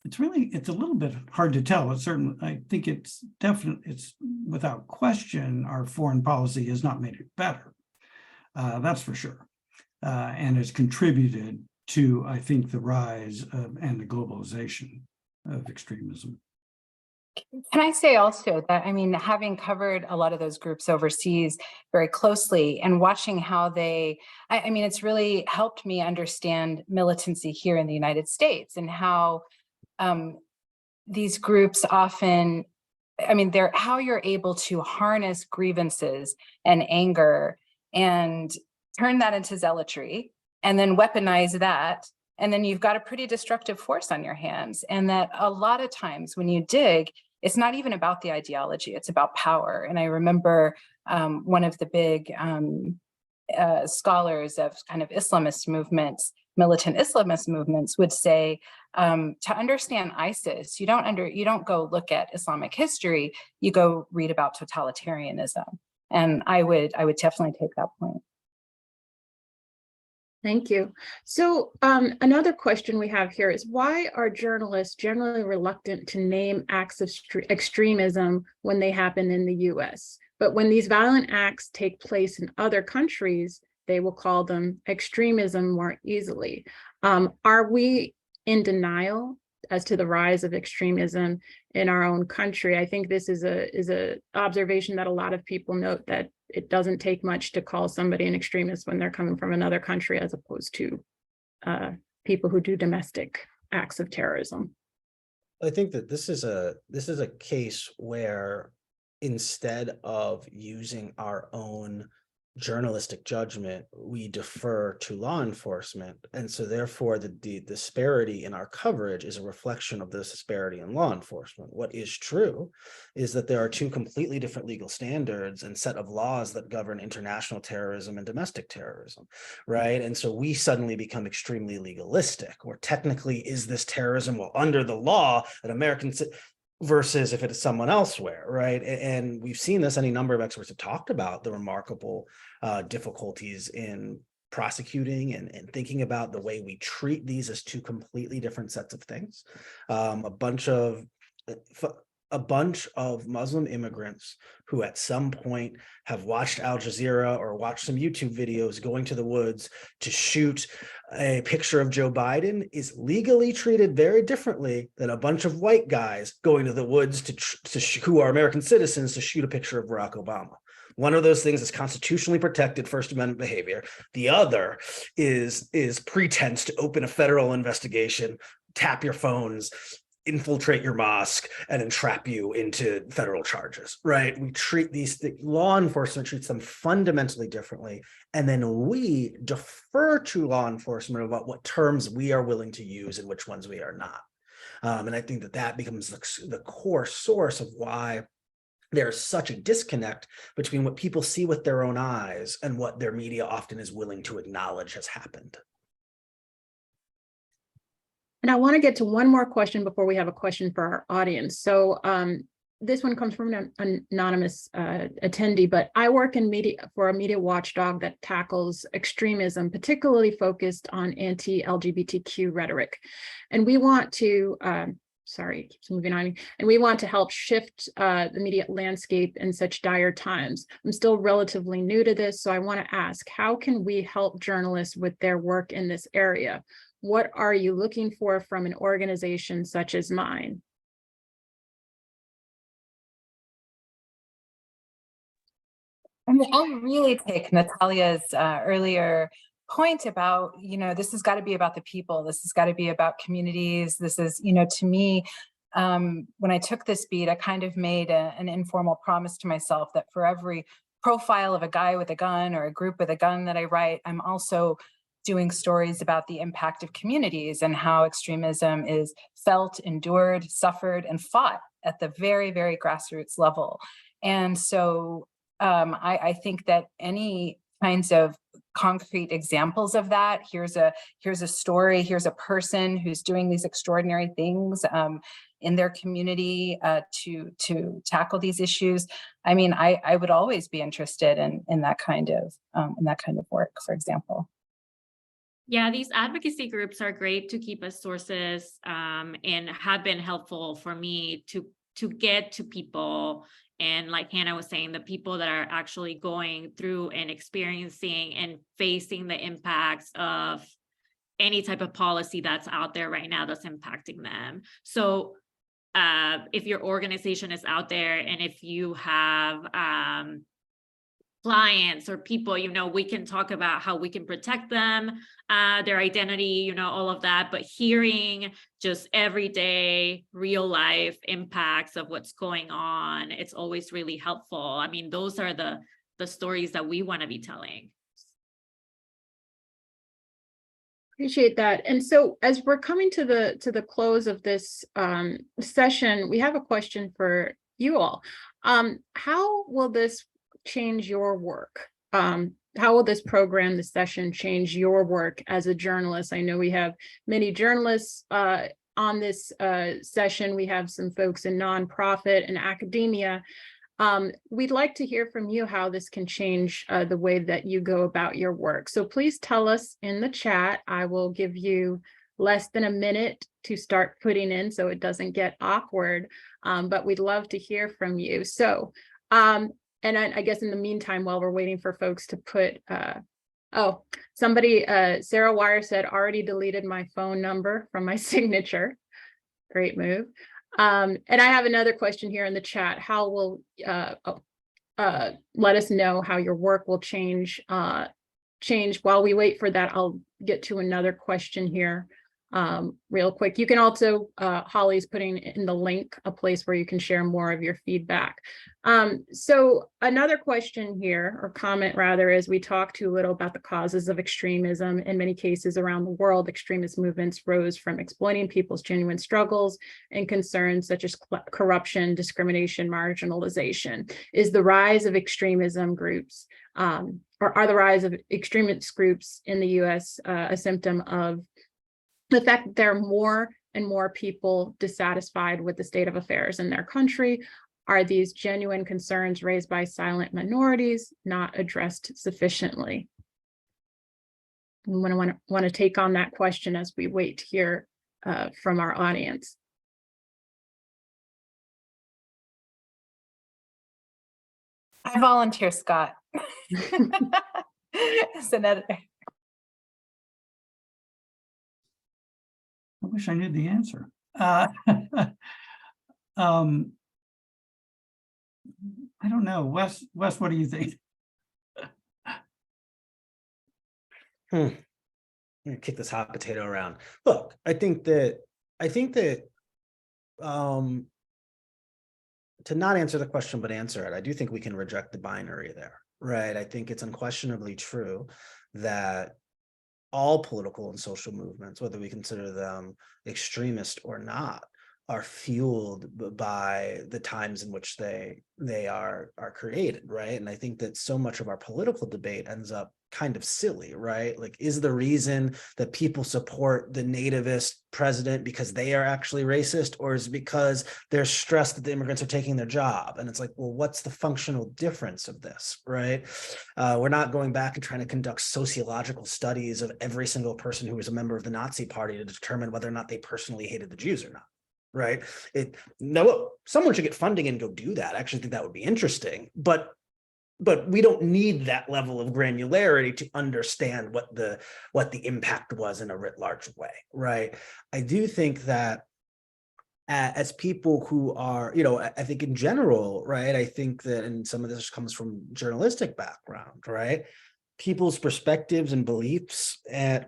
It's a little bit hard to tell. I think it's without question, our foreign policy has not made it better. That's for sure. And has contributed to, I think, the rise of and the globalization of extremism. Can I say also that, having covered a lot of those groups overseas very closely and watching how it's really helped me understand militancy here in the United States, and how these groups often, how you're able to harness grievances and anger and turn that into zealotry, and then weaponize that. And then you've got a pretty destructive force on your hands. And that a lot of times when you dig, it's not even about the ideology, it's about power. And I remember one of the big scholars of kind of Islamist movements, militant Islamist movements, would say, to understand ISIS, you don't go look at Islamic history, you go read about totalitarianism. And I would definitely take that point. Thank you. So another question we have here is, why are journalists generally reluctant to name acts of extremism when they happen in the US? But when these violent acts take place in other countries, they will call them extremism more easily. Are we in denial as to the rise of extremism in our own country? I think this is a observation that a lot of people note, that it doesn't take much to call somebody an extremist when they're coming from another country, as opposed to people who do domestic acts of terrorism. I think that this is a case where, instead of using our own journalistic judgment, we defer to law enforcement. And so therefore the disparity in our coverage is a reflection of this disparity in law enforcement. What is true is that there are two completely different legal standards and set of laws that govern international terrorism and domestic terrorism, right? And so we suddenly become extremely legalistic, or technically, is this terrorism? Well, under the law, an American versus if it is someone elsewhere, right? And we've seen this. Any number of experts have talked about the remarkable difficulties in prosecuting and thinking about the way we treat these as two completely different sets of things. A bunch of Muslim immigrants who at some point have watched Al Jazeera or watched some YouTube videos going to the woods to shoot a picture of Joe Biden is legally treated very differently than a bunch of white guys going to the woods who are American citizens to shoot a picture of Barack Obama. One of those things is constitutionally protected First Amendment behavior. The other is pretense to open a federal investigation, tap your phones, infiltrate your mosque, and entrap you into federal charges, right? We treat law enforcement treats them fundamentally differently. And then we defer to law enforcement about what terms we are willing to use and which ones we are not. And I think that becomes the core source of why there's such a disconnect between what people see with their own eyes and what their media often is willing to acknowledge has happened. And I want to get to one more question before we have a question for our audience. So this one comes from an anonymous attendee, but I work in media for a media watchdog that tackles extremism, particularly focused on anti-LGBTQ rhetoric. And we want to, sorry, it keeps moving on me. And we want to help shift the media landscape in such dire times. I'm still relatively new to this, so I want to ask, how can we help journalists with their work in this area? What are you looking for from an organization such as mine? I mean, I'll really take Natalia's earlier point about, this has got to be about the people. This has got to be about communities. This is, to me, when I took this beat, I kind of made an informal promise to myself that for every profile of a guy with a gun or a group with a gun that I write, I'm also doing stories about the impact of communities and how extremism is felt, endured, suffered, and fought at the very, very grassroots level. And so I think that any kinds of concrete examples of that, here's a story, here's a person who's doing these extraordinary things in their community to tackle these issues. I mean, I would always be interested in that kind of work, for example. Yeah, these advocacy groups are great to keep as sources and have been helpful for me to get to people. And like Hannah was saying, the people that are actually going through and experiencing and facing the impacts of any type of policy that's out there right now that's impacting them. So if your organization is out there and if you have clients or people, we can talk about how we can protect them, their identity, all of that, but hearing just everyday real life impacts of what's going on, it's always really helpful. I mean, those are the stories that we want to be telling. Appreciate that. And so as we're coming to the close of this session, we have a question for you all. How will this change your work? How will this program, this session, change your work as a journalist? I know we have many journalists on this session. We have some folks in nonprofit and academia. We'd like to hear from you how this can change the way that you go about your work. So please tell us in the chat. I will give you less than a minute to start putting in so it doesn't get awkward, but we'd love to hear from you. So, and I guess in the meantime, while we're waiting for folks to put, oh, somebody, Sarah Wire said, already deleted my phone number from my signature. Great move. And I have another question here in the chat. How will, let us know how your work will change. While we wait for that, I'll get to another question here real quick. You can also, Holly's putting in the link, a place where you can share more of your feedback. So another question here, or comment rather, as we talk too little about the causes of extremism. In many cases around the world, extremist movements rose from exploiting people's genuine struggles and concerns such as corruption, discrimination, marginalization. Is the rise of extremism groups, or are the rise of extremist groups in the US a symptom of the fact that there are more and more people dissatisfied with the state of affairs in their country? Are these genuine concerns raised by silent minorities not addressed sufficiently? And want to take on that question as we wait to hear from our audience. I volunteer, Scott, as an editor. I wish I knew the answer. I don't know. Wes, what do you think? I'm gonna kick this hot potato around. Look, I think that to not answer the question but answer it, I do think we can reject the binary there, right? I think it's unquestionably true that all political and social movements, whether we consider them extremist or not, are fueled by the times in which they are created, right? And I think that so much of our political debate ends up kind of silly, right? Like, is the reason that people support the nativist president because they are actually racist, or is it because they're stressed that the immigrants are taking their job? And it's like, well, what's the functional difference of this, right? We're not going back and trying to conduct sociological studies of every single person who was a member of the Nazi Party to determine whether or not they personally hated the Jews or not. Right. No, someone should get funding and go do that. I actually think that would be interesting, but we don't need that level of granularity to understand what the impact was in a writ large way. Right. I do think that as people who are, I think in general, right, I think that, and some of this comes from journalistic background, right, people's perspectives and beliefs and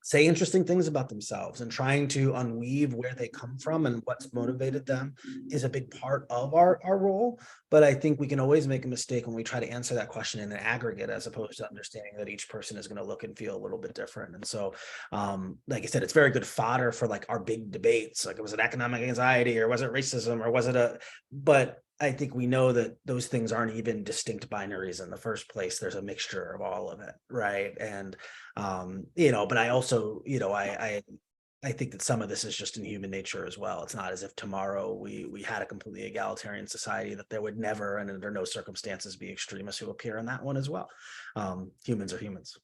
say interesting things about themselves, and trying to unweave where they come from and what's motivated them is a big part of our role. But I think we can always make a mistake when we try to answer that question in an aggregate, as opposed to understanding that each person is going to look and feel a little bit different. And so, like I said, it's very good fodder for like our big debates. Like, was it economic anxiety, or was it racism, or was it but I think we know that those things aren't even distinct binaries in the first place. There's a mixture of all of it, right? And but I also, I think that some of this is just in human nature as well. It's not as if tomorrow we had a completely egalitarian society, that there would never and under no circumstances be extremists who appear in that one as well. Humans are humans.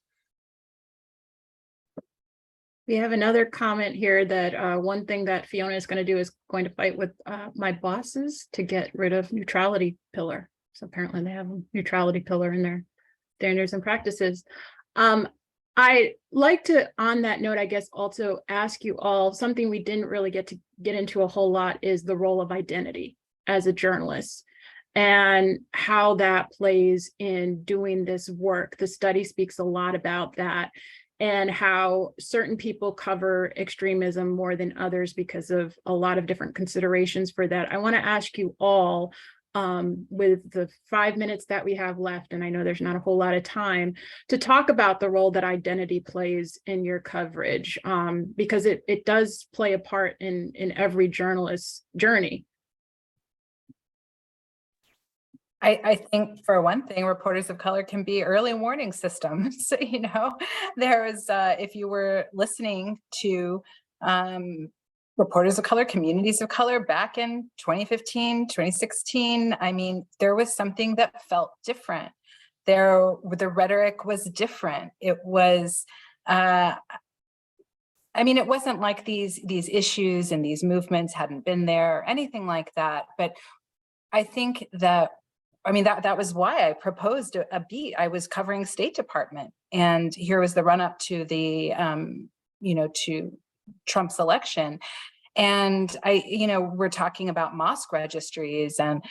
We have another comment here that one thing that Fiona is going to do is going to fight with my bosses to get rid of neutrality pillar. So apparently they have a neutrality pillar in their standards and practices. I like to, on that note, I guess, also ask you all something we didn't really get into a whole lot, is the role of identity as a journalist and how that plays in doing this work. The study speaks a lot about that, and how certain people cover extremism more than others because of a lot of different considerations for that. I want to ask you all, with the 5 minutes that we have left, and I know there's not a whole lot of time, to talk about the role that identity plays in your coverage, because it does play a part in every journalist's journey. I think, for one thing, reporters of color can be early warning systems. There was, if you were listening to reporters of color, communities of color back in 2015, 2016. I mean, there was something that felt different. The rhetoric was different. It was, I mean, it wasn't like these issues and these movements hadn't been there or anything like that. But I think that, I mean, that was why I proposed a beat. I was covering State Department, and here was the run up to the, to Trump's election. And we're talking about mosque registries and,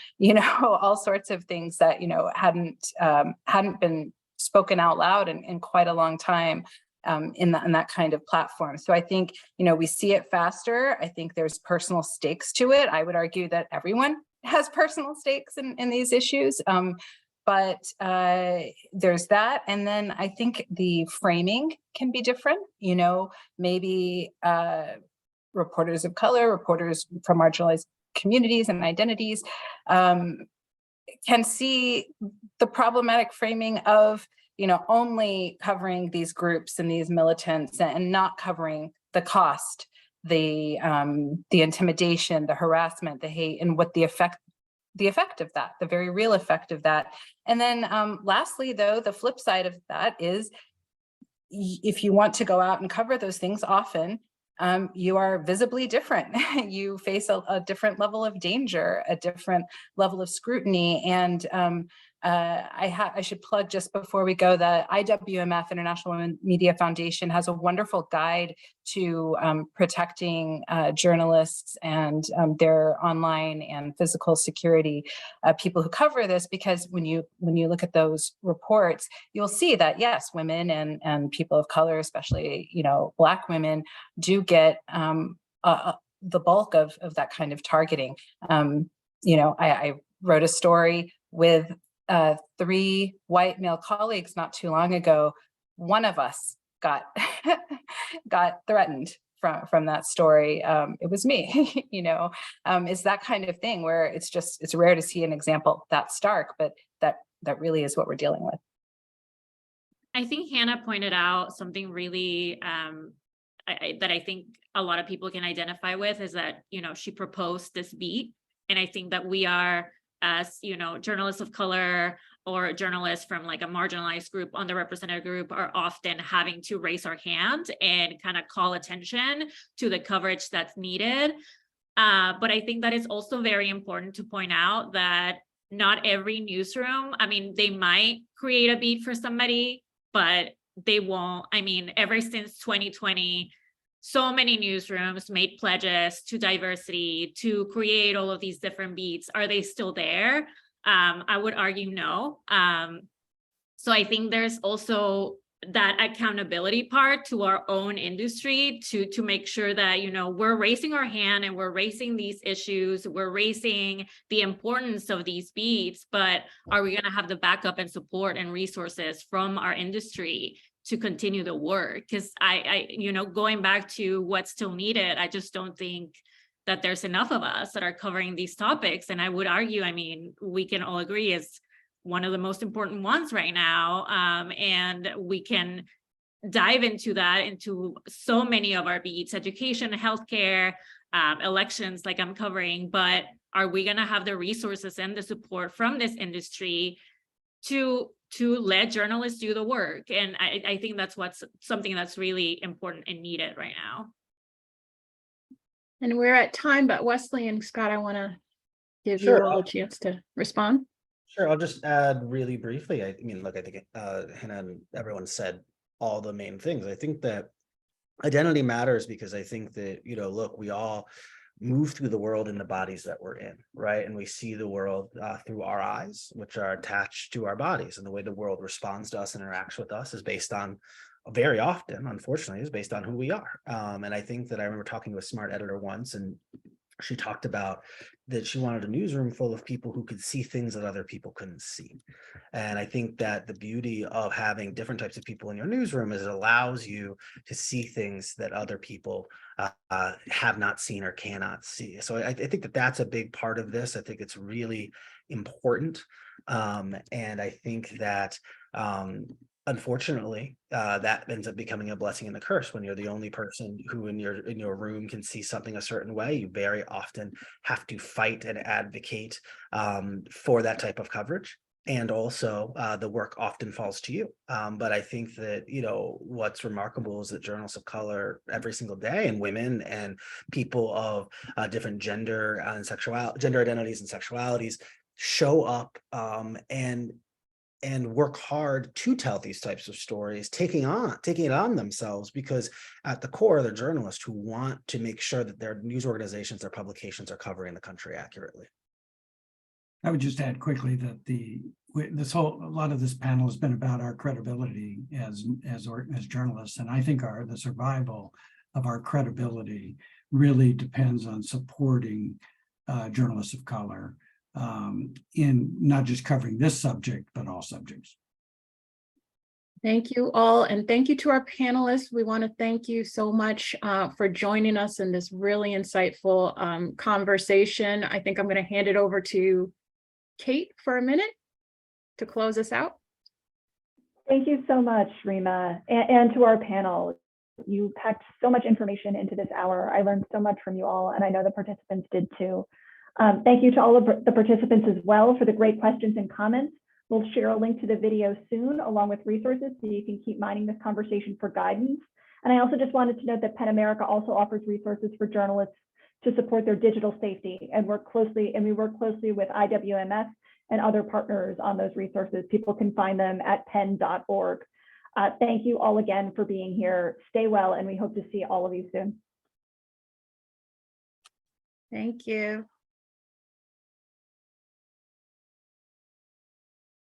all sorts of things that, hadn't been spoken out loud in quite a long time in that kind of platform. So I think, we see it faster. I think there's personal stakes to it. I would argue that everyone has personal stakes in these issues. But there's that. And then I think the framing can be different, maybe reporters of color, reporters from marginalized communities and identities can see the problematic framing of, only covering these groups and these militants and not covering the cost, the intimidation, the harassment, the hate, and what the effect of that, the very real effect of that. And then lastly, though, the flip side of that is if you want to go out and cover those things often, you are visibly different. You face a different level of danger, a different level of scrutiny. And I should plug just before we go, the IWMF, International Women Media Foundation, has a wonderful guide to protecting journalists and their online and physical security, people who cover this, because when you look at those reports, you'll see that yes, women and people of color, especially Black women, do get the bulk of that kind of targeting. I wrote a story with 3 white male colleagues not too long ago. One of us got threatened from that story. It was me. It's that kind of thing where it's rare to see an example that stark, but that really is what we're dealing with. I think Hannah pointed out something really that I think a lot of people can identify with, is that she proposed this beat, and I think that we are, as journalists of color or journalists from like a marginalized group, underrepresented group, are often having to raise our hand and kind of call attention to the coverage that's needed. But I think that it's also very important to point out that not every newsroom, I mean, they might create a beat for somebody, but they won't. I mean, ever since 2020, so many newsrooms made pledges to diversity, to create all of these different beats. Are they still there? I would argue no. So I think there's also that accountability part to our own industry to make sure that, we're raising our hand and we're raising these issues, we're raising the importance of these beats, but are we going to have the backup and support and resources from our industry to continue the work? Because I going back to what's still needed, I just don't think that there's enough of us that are covering these topics. And I would argue, I mean, we can all agree it's one of the most important ones right now. And we can dive into that, into so many of our beats: education, healthcare, elections, like I'm covering. But are we going to have the resources and the support from this industry to let journalists do the work? And I think that's something that's really important and needed right now. And we're at time, but Wesley and Scott, I want to give Sure. you all a chance to respond. Sure, I'll just add really briefly. I mean, look, I think Hannah and everyone said all the main things. I think that identity matters because I think that, look, we all move through the world in the bodies that we're in, right? And we see the world through our eyes, which are attached to our bodies. And the way the world responds to us and interacts with us is based on, very often, unfortunately, is based on who we are. And I think that I remember talking to a smart editor once, and she talked about that she wanted a newsroom full of people who could see things that other people couldn't see. And I think that the beauty of having different types of people in your newsroom is it allows you to see things that other people have not seen or cannot see. So I think that that's a big part of this. I think it's really important. And I think that unfortunately, that ends up becoming a blessing and a curse when you're the only person who in your room can see something a certain way. You very often have to fight and advocate for that type of coverage. And also, the work often falls to you. But I think that, what's remarkable is that journalists of color every single day, and women and people of different gender and gender identities and sexualities show up and work hard to tell these types of stories, taking it on themselves, because at the core, they're journalists who want to make sure that their news organizations, their publications are covering the country accurately. I would just add quickly that a lot of this panel has been about our credibility as journalists, and I think the survival of our credibility really depends on supporting journalists of color in not just covering this subject, but all subjects. Thank you all, and thank you to our panelists. We want to thank you so much for joining us in this really insightful conversation. I think I'm going to hand it over to Kate for a minute to close us out. Thank you so much, Rima, and to our panel. You packed so much information into this hour. I learned so much from you all, and I know the participants did too. Thank you to all of the participants as well for the great questions and comments. We'll share a link to the video soon, along with resources, so you can keep mining this conversation for guidance. And I also just wanted to note that PEN America also offers resources for journalists to support their digital safety, and we work closely with IWMF and other partners on those resources. People can find them at pen.org. Thank you all again for being here. Stay well, and we hope to see all of you soon. Thank you.